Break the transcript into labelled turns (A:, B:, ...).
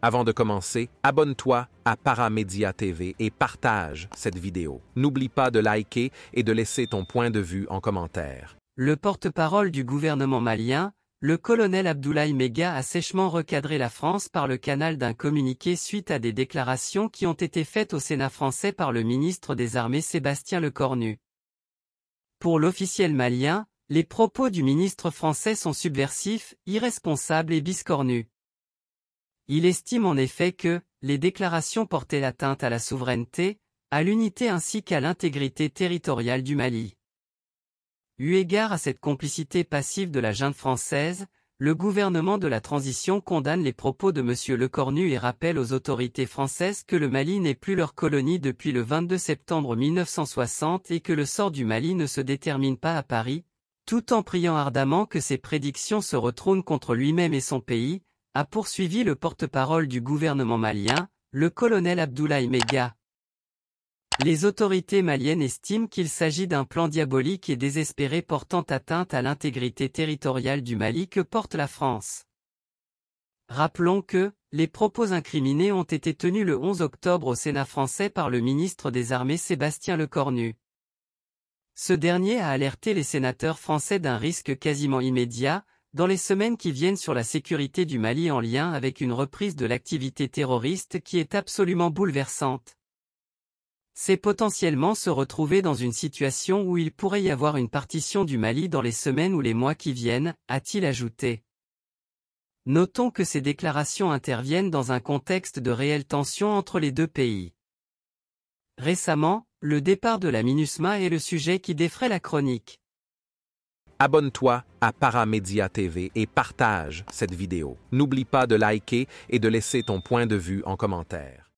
A: Avant de commencer, abonne-toi à Paramédia TV et partage cette vidéo. N'oublie pas de liker et de laisser ton point de vue en commentaire.
B: Le porte-parole du gouvernement malien, le colonel Abdoulaye Mega a sèchement recadré la France par le canal d'un communiqué suite à des déclarations qui ont été faites au Sénat français par le ministre des Armées Sébastien Lecornu. Pour l'officiel malien, les propos du ministre français sont subversifs, irresponsables et biscornus. Il estime en effet que les déclarations portaient atteinte à la souveraineté, à l'unité ainsi qu'à l'intégrité territoriale du Mali. Eu égard à cette complicité passive de la junte française, le gouvernement de la transition condamne les propos de M. Lecornu et rappelle aux autorités françaises que le Mali n'est plus leur colonie depuis le 22 septembre 1960 et que le sort du Mali ne se détermine pas à Paris, tout en priant ardemment que ses prédictions se retournent contre lui-même et son pays, a poursuivi le porte-parole du gouvernement malien, le colonel Abdoulaye Mega. Les autorités maliennes estiment qu'il s'agit d'un plan diabolique et désespéré portant atteinte à l'intégrité territoriale du Mali que porte la France. Rappelons que les propos incriminés ont été tenus le 11 octobre au Sénat français par le ministre des Armées Sébastien Lecornu. Ce dernier a alerté les sénateurs français d'un risque quasiment immédiat, dans les semaines qui viennent sur la sécurité du Mali en lien avec une reprise de l'activité terroriste qui est absolument bouleversante. C'est potentiellement se retrouver dans une situation où il pourrait y avoir une partition du Mali dans les semaines ou les mois qui viennent, a-t-il ajouté. Notons que ces déclarations interviennent dans un contexte de réelle tension entre les deux pays. Récemment, le départ de la MINUSMA est le sujet qui défraie la chronique.
A: Abonne-toi à Paramédia TV et partage cette vidéo. N'oublie pas de liker et de laisser ton point de vue en commentaire.